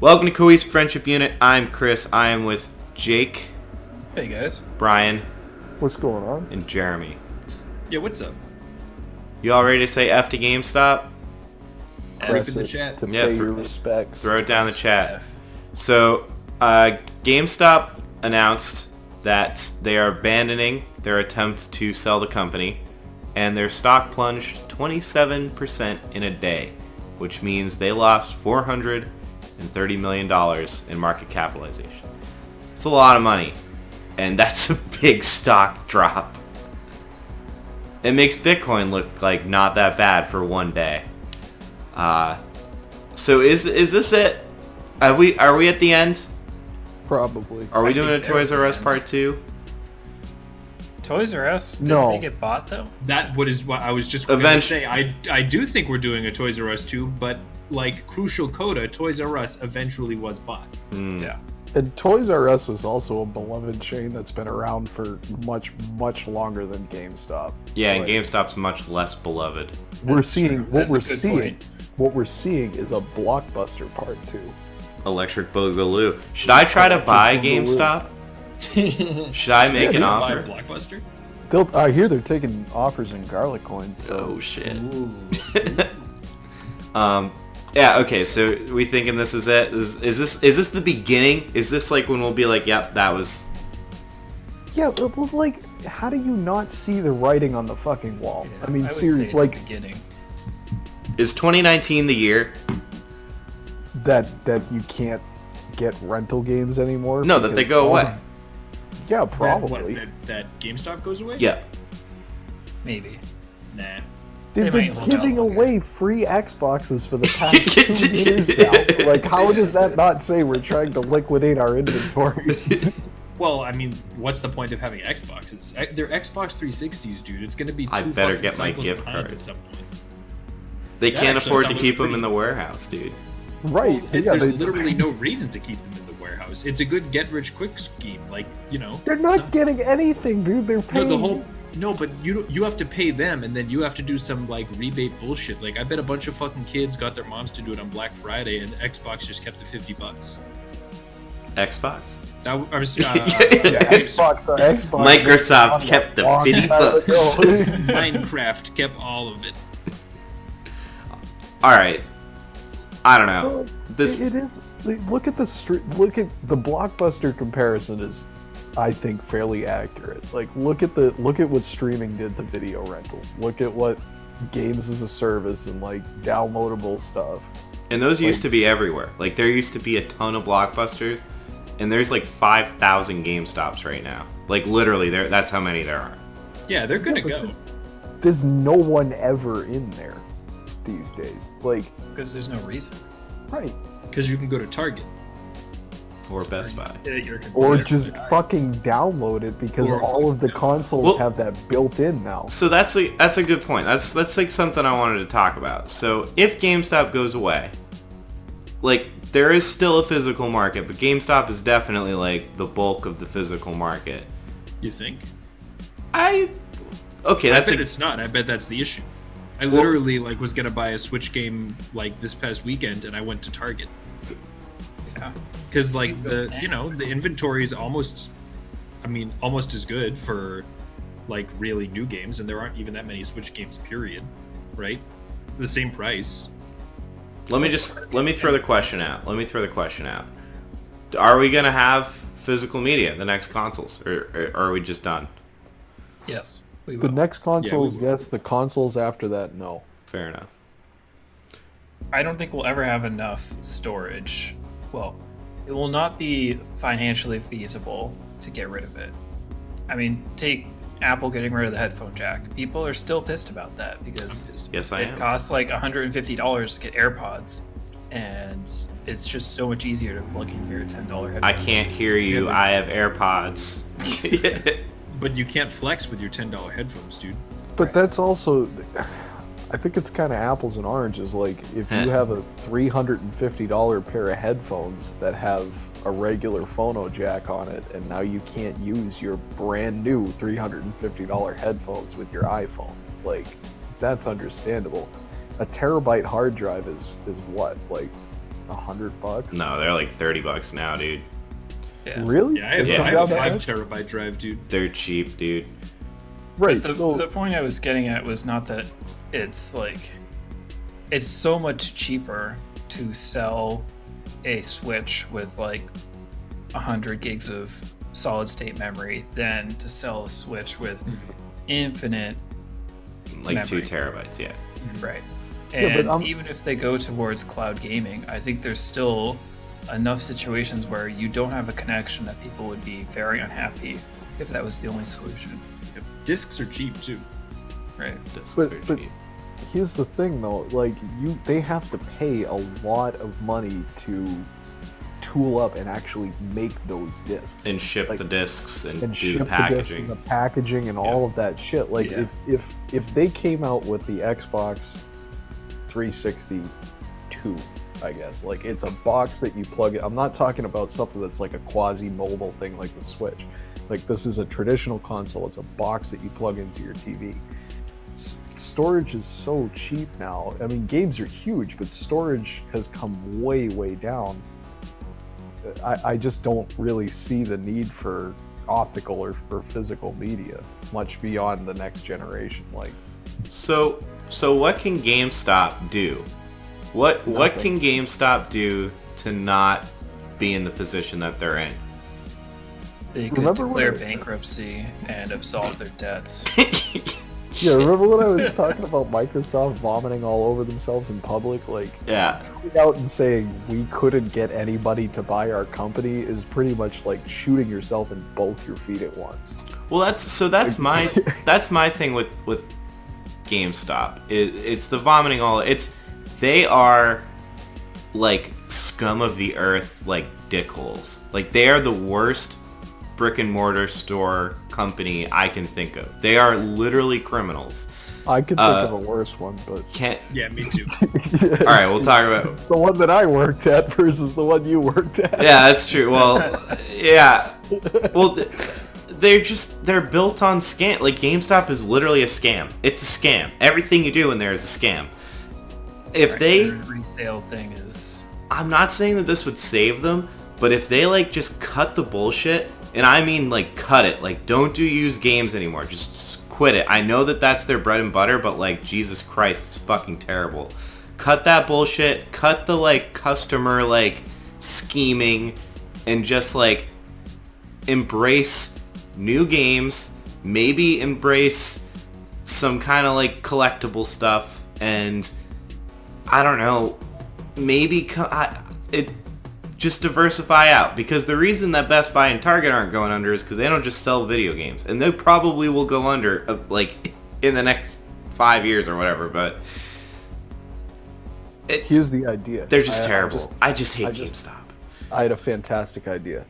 Welcome to Cohesive Friendship Unit. I'm Chris. I am with Jake, Hey guys. Brian, What's going on? and Jeremy. Yeah, what's up? You all ready to say F to GameStop? F in the chat. To Yeah, pay your respects. Throw it down the chat. F. So, GameStop announced that they are abandoning their attempt to sell the company, and their stock plunged 27% in a day, which means they lost $430 million in market capitalization. It's a lot of money, and that's a big stock drop. It makes Bitcoin look like not that bad for one day. So is this it? Are we at the end? Probably. Are we I doing a think Toys they're R at Us the part end. 2? Toys R Us? Didn't No. they get bought though? That what is what I was just going to Eventually. say. I do think we're doing a Toys R Us 2, but like Crucial Coda, Toys R Us eventually was bought. Yeah. And Toys R Us was also a beloved chain that's been around for much, much longer than GameStop. Yeah, and Like, GameStop's much less beloved. we're seeing That's a good point. what we're seeing is a blockbuster part 2. Electric Boogaloo. Should I try to buy GameStop? Should I make an Yeah, Buy offer? Blockbuster? I hear they're taking offers in garlic coins. So. Oh shit. Ooh. Yeah. Okay. So we thinking this is it? Is this the beginning? Is this like when we'll be like, yep, that was? Yeah, it was like, how do you not see the writing on the fucking wall? Yeah, I mean, would say seriously, it's like the beginning. Is 2019 the year? that you can't get rental games anymore. No, that they because go all away. the- yeah, What, probably. that GameStop goes away? Yeah. Maybe. Nah. They've They been might hold giving out longer. away free Xboxes for the past 2 years now. Like, how does that not say we're trying to liquidate our inventory? Well, I mean, what's the point of having Xboxes? They're Xbox 360s, dude. It's going to be I two better fucking get my cycles gift behind card. at some point. They Yeah, can't actually, afford that to was keep them pretty- in the warehouse, dude. Right. yeah, There's literally no reason to keep them in the warehouse. It's a good get-rich-quick scheme. Like, you know. they're not some- getting anything, dude. They're No, paying. the whole no, but you have to pay them, and then you have to do some like rebate bullshit. Like I bet a bunch of fucking kids got their moms to do it on Black Friday, and Xbox just kept the $50. Xbox. That I was Yeah, Xbox. Microsoft kept the Long $50. time ago. Minecraft kept all of it. All right. I don't know. Well, This. it is. Look at the blockbuster comparison is, I think, fairly accurate. Like, look at what streaming did to video rentals. Look at what games as a service and like downloadable stuff. And those used to be everywhere. Like, there used to be a ton of Blockbusters, and there's like 5,000 GameStops right now. Like, literally, that's how many there are. Yeah, they're gonna Yeah, but go. There's no one ever in there these days. Like, Because there's no reason. right. Because you can go to Target. Or Best Buy. Or just fucking download it because Or all of the fucking- consoles Well- have that built in now. So that's a good point. That's like something I wanted to talk about. So if GameStop goes away, like there is still a physical market, but GameStop is definitely like the bulk of the physical market. You think? Okay, I that's bet a, it's not. I bet that's the issue. I literally like was gonna buy a Switch game like this past weekend, and I went to Target. Yeah. Because like the inventory is almost as good for like really new games, and there aren't even that many Switch games. Period. Right? The same price. let me throw the question out. Are we gonna have physical media the next consoles, or are we just done? Yes. We The will. next consoles, will. yes. The consoles after that, no. Fair enough. I don't think we'll ever have enough storage. Well, it will not be financially feasible to get rid of it. I mean, take Apple getting rid of the headphone jack. People are still pissed about that because Yes, I it am. costs like $150 to get AirPods, and it's just so much easier to plug in your $10 headphones. I can't hear you. Yeah. I have AirPods. But you can't flex with your $10 headphones, dude. But that's also, I think it's kind of apples and oranges. Like, if you have a $350 pair of headphones that have a regular phono jack on it, and now you can't use your brand new $350 headphones with your iPhone, like, that's understandable. A terabyte hard drive is what, like $100? No, they're like $30 now, dude. Yeah. Really? Yeah, I have, It's Yeah. come I down have a that 5 much? terabyte drive, dude. They're cheap, dude. Right. The point I was getting at was not that it's like it's so much cheaper to sell a Switch with like 100 gigs of solid state memory than to sell a Switch with infinite Like memory. 2 terabytes, yeah. Right. Yeah, but And even if they go towards cloud gaming, I think there's still enough situations where you don't have a connection that people would be very unhappy if that was the only solution. Yep. Discs are cheap too. Right. Discs But- are but- cheap. Here's the thing, though. Like, they have to pay a lot of money to tool up and actually make those discs. And ship like- the discs and, and do ship the the discs packaging. and the packaging and all of that shit. Like, Yeah. if they came out with the Xbox 360 2, I guess, like, it's a box that you plug in. I'm not talking about something that's like a quasi-mobile thing like the Switch. Like, this is a traditional console. It's a box that you plug into your TV. Storage is so cheap now. I mean, games are huge, but storage has come way, way down. I just don't really see the need for optical or for physical media much beyond the next generation. Like, So what can GameStop do? What Nothing. can GameStop do to not be in the position that they're in? They could Remember when declare I- bankruptcy and absolve their debts. yeah, remember when I was talking about Microsoft vomiting all over themselves in public? Like, Yeah. coming out and saying we couldn't get anybody to buy our company is pretty much like shooting yourself in both your feet at once. Well, that's my thing with GameStop. It's the vomiting all. They are like scum of the earth, like dickholes. Like, they are the worst brick and mortar store company I can think of. They are literally criminals. I could think of a worse one, but Can't. Yeah, me too. All right, we'll talk about. the one that I worked at versus the one you worked at. Yeah, that's true. Well, yeah. Well, they're built on scam. Like, GameStop is literally a scam. It's a scam. Everything you do in there is a scam. If they, Their resale thing is I'm not saying that this would save them, but if they like just cut the bullshit, and I mean like cut it, like don't do used games anymore, just quit it. I know that that's their bread and butter, but like Jesus Christ, it's fucking terrible. Cut that bullshit, cut the like customer like scheming, and just like embrace new games, maybe embrace some kind of like collectible stuff, and I don't know, maybe just diversify out, because the reason that Best Buy and Target aren't going under is because they don't just sell video games, and they probably will go under like in the next 5 years or whatever, but Here's the idea. they're just terrible. I just hate I just- GameStop. I had a fantastic idea.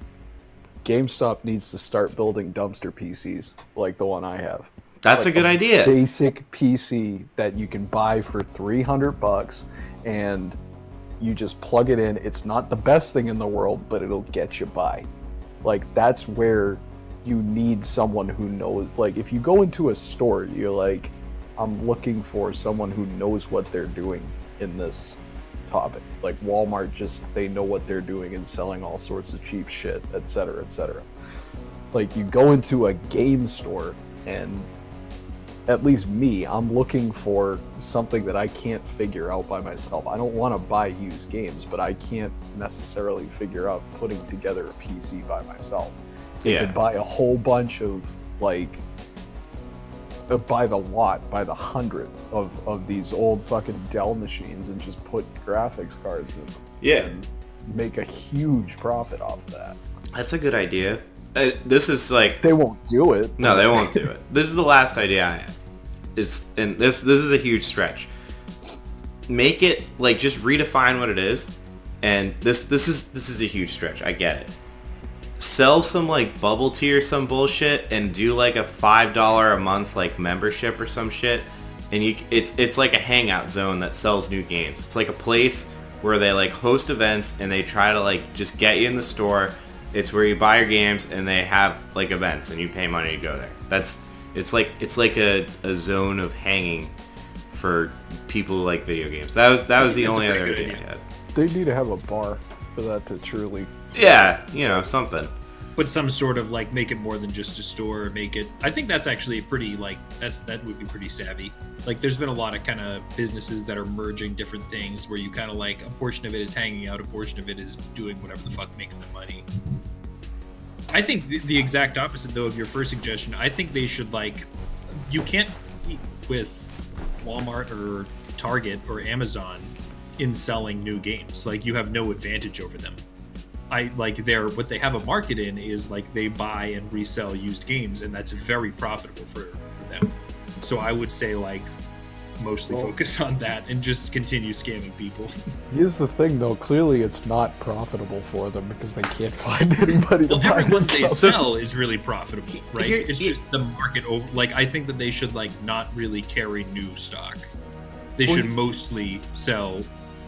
GameStop needs to start building dumpster PCs like the one I have. That's a Like good idea. Basic PC that you can buy for $300 and you just plug it in. It's not the best thing in the world, but it'll get you by. Like, that's where you need someone who knows. Like, if you go into a store, you're like, I'm looking for someone who knows what they're doing in this topic. Like, Walmart, just, they know what they're doing in selling all sorts of cheap shit, etc., etc. Like, you go into a game store, and at least me, I'm looking for something that I can't figure out by myself. I don't want to buy used games, but I can't necessarily figure out putting together a PC by myself. They Yeah. could buy a whole bunch of, like, by the lot, by the hundred of these old fucking Dell machines and just put graphics cards in them. Yeah. And make a huge profit off of that. That's a good idea. This is like, They won't do it. no, they won't do it. This is the last idea I have. And this is a huge stretch. Make it like, just redefine what it is, and this is a huge stretch. I get it. Sell some like bubble tea or some bullshit, and do like a $5 a month like membership or some shit, and it's like a hangout zone that sells new games. It's like a place where they like host events and they try to like just get you in the store. It's where you buy your games and they have like events and you pay money to go there. It's like a zone of hanging for people who like video games. That was the It's a only pretty other good idea I idea. had. They need to have a bar for that to truly. Yeah, something. But some sort of like make it more than just a store, or make it. I think that's actually pretty like that would be pretty savvy. Like there's been a lot of kind of businesses that are merging different things where you kind of like a portion of it is hanging out, a portion of it is doing whatever the fuck makes them money. I think the exact opposite though of your first suggestion. I think they should like, you can't compete with Walmart or Target or Amazon in selling new games. Like you have no advantage over them. What they have a market in is like they buy and resell used games, and that's very profitable for them. So I would say like mostly focus on that and just continue scamming people. Here's the thing though, clearly it's not profitable for them because they can't find anybody to buy everyone their they stuff. sell is really profitable, right? It's just the market over. Like I think that they should like not really carry new stock. They should mostly sell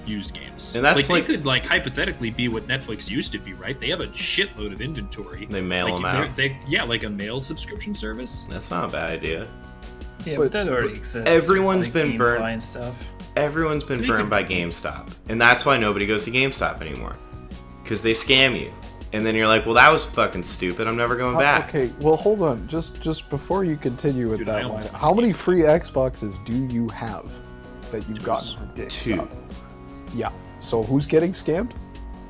used games. And that's like they could like hypothetically be what Netflix used to be, right? They have a shitload of inventory. They mail like, them out. Like a mail subscription service. That's not a bad idea. Yeah, but that already exists. Everyone's like been burned. And stuff. Everyone's been burned by GameStop, and that's why nobody goes to GameStop anymore, because they scam you, and then you're like, well, that was fucking stupid. I'm never going back. Okay, well, hold on. Just before you continue with Dude, that I line, almost how many GameStop. free Xboxes do you have that you've gotten from GameStop? 2. Yeah. So who's getting scammed?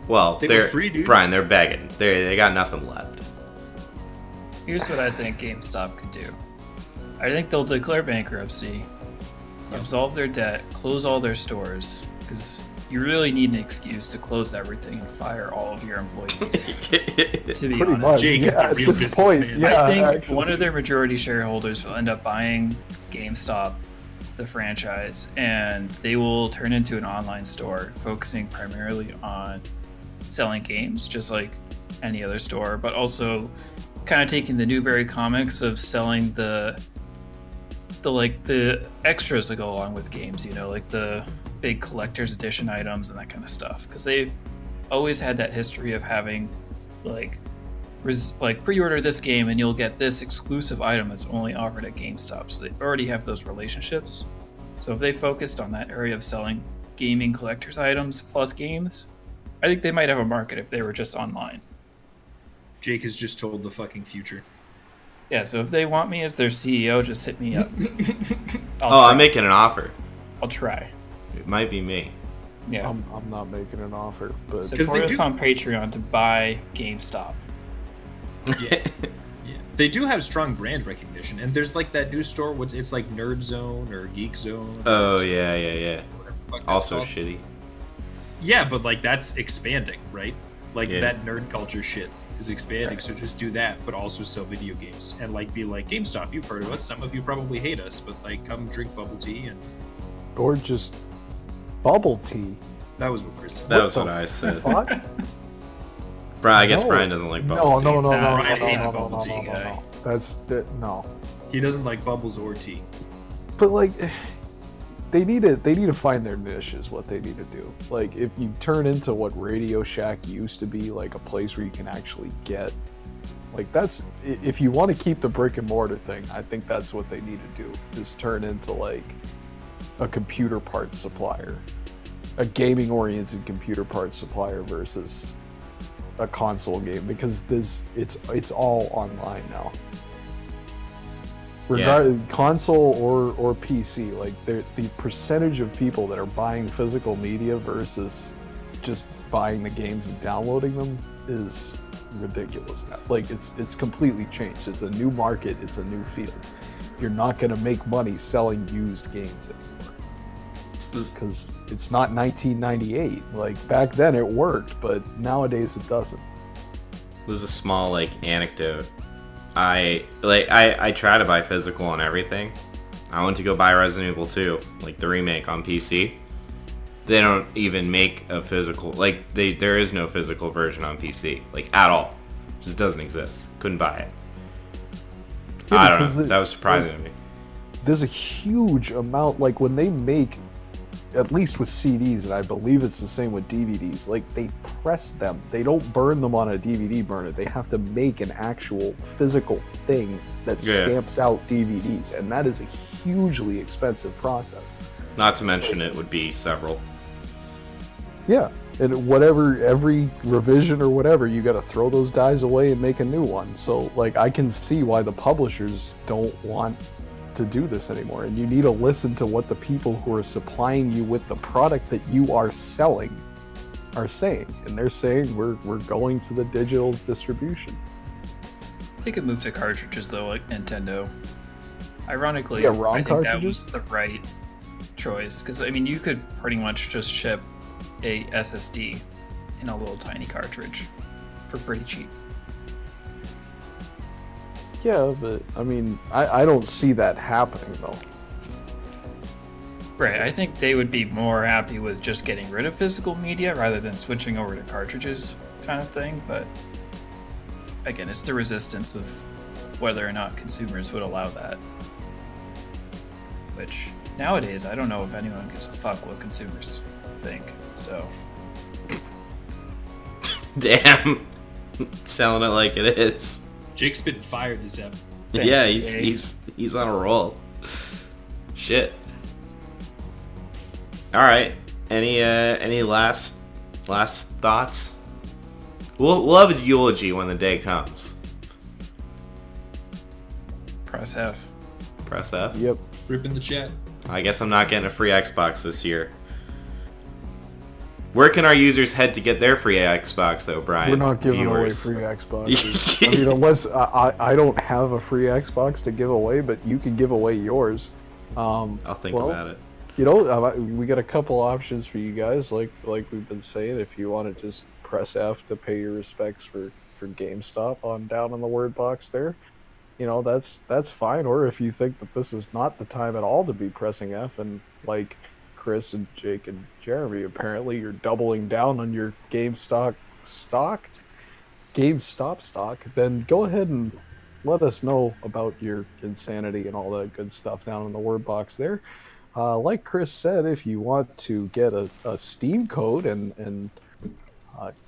Well, They were they're free, dude. Brian. They're begging. They got nothing left. Here's what I think GameStop could do. I think they'll declare bankruptcy, absolve their debt, close all their stores, because you really need an excuse to close everything and fire all of your employees. To be Pretty honest, much. Jake is Yeah, the at real this point, businessman. yeah. I think actually. one of their majority shareholders will end up buying GameStop, the franchise, and they will turn into an online store focusing primarily on selling games, just like any other store, but also kind of taking the Newberry comics of selling the extras that go along with games, like the big collector's edition items and that kind of stuff, because they've always had that history of having like pre-order this game and you'll get this exclusive item that's only offered at GameStop. So they already have those relationships. So if they focused on that area of selling gaming collector's items plus games, I think they might have a market if they were just online. Jake has just told the fucking future. Yeah, so if they want me as their CEO, just hit me up. I'm making an offer. I'll try. It might be me. Yeah. I'm not making an offer, but Support us on Patreon to buy GameStop. Yeah. They do have strong brand recognition, and there's like that new store. It's like Nerd Zone or Geek Zone. Oh yeah. Whatever the fuck that's Also called. shitty. Yeah, but like that's expanding, right? Like Yeah. that nerd culture shit is expanding. So just do that, but also sell video games and like be like GameStop. You've heard of us. Some of you probably hate us, but like come drink bubble tea. And or just bubble tea. that was what Chris said. That was the what I said. Fuck? I guess No. Brian doesn't like bubble tea. No. Brian hates bubble tea, guy. No. He doesn't like bubbles or tea. But like, they need to find their niche is what they need to do. Like, if you turn into what Radio Shack used to be, like a place where you can actually get, like that's if you want to keep the brick and mortar thing, I think that's what they need to do. Is turn into like a computer parts supplier, a gaming oriented computer parts supplier versus a console game, because it's all online now. Console or PC, like the percentage of people that are buying physical media versus just buying the games and downloading them is ridiculous now. Like it's completely changed. It's a new market, it's a new field. You're not going to make money selling used games anymore because it's not 1998. Like back then it worked, but nowadays it doesn't. There's a small anecdote. I try to buy physical on everything. I went to go buy Resident Evil 2, like the remake on PC. They don't even make a physical, there is no physical version on PC, at all. Just doesn't exist. Couldn't buy it. Yeah, I don't because know. That was surprising to me. There's a huge amount, when they make, at least with CDs, and I believe it's the same with DVDs, they press them. They don't burn them on a DVD burner. They have to make an actual physical thing that stamps out DVDs, and that is a hugely expensive process. Not to mention it would be several. Yeah, And whatever, every revision or whatever, you got to throw those dies away and make a new one. So, like, I can see why the publishers don't want to do this anymore. And you need to listen to what the people who are supplying you with the product that you are selling are saying. And they're saying we're going to the digital distribution. They could move to cartridges though, like Nintendo. Ironically, Yeah, ROM I think that cartridges? was the right choice because I mean you could pretty much just ship a SSD in a little tiny cartridge for pretty cheap. Yeah, but I mean, I don't see that happening though. Right, I think they would be more happy with just getting rid of physical media rather than switching over to cartridges kind of thing, but again, it's the resistance of whether or not consumers would allow that. Which, nowadays, I don't know if anyone gives a fuck what consumers think, so... Damn. Selling it like it is. Jake's been fired this ep. Thanks, Yeah, EA. he's on a roll. Shit. All right. Any last thoughts? We'll have a eulogy when the day comes. Press F. Press F. Yep. Rip in the chat. I guess I'm not getting a free Xbox this year. Where can our users head to get their free Xbox, though, Brian? We're not giving Viewers. away free Xboxes. I mean, unless I don't have a free Xbox to give away, but you can give away yours. I'll think about it. You know, we got a couple options for you guys. Like we've been saying, if you want to just press F to pay your respects for GameStop on down in the word box there, you know, that's fine. Or if you think that this is not the time at all to be pressing F, and like Chris and Jake and Jeremy, apparently you're doubling down on your GameStop stock, then go ahead and let us know about your insanity and all that good stuff down in the word box there. Like Chris said, if you want to get a Steam code and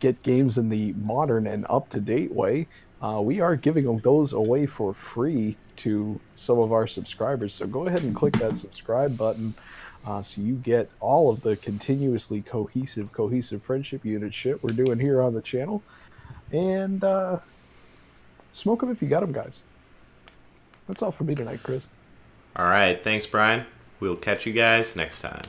get games in the modern and up-to-date way, we are giving those away for free to some of our subscribers. So go ahead and click that subscribe button so you get all of the continuously cohesive friendship unit shit we're doing here on the channel. And smoke them if you got them, guys. That's all for me tonight, Chris. All right. Thanks, Brian. We'll catch you guys next time.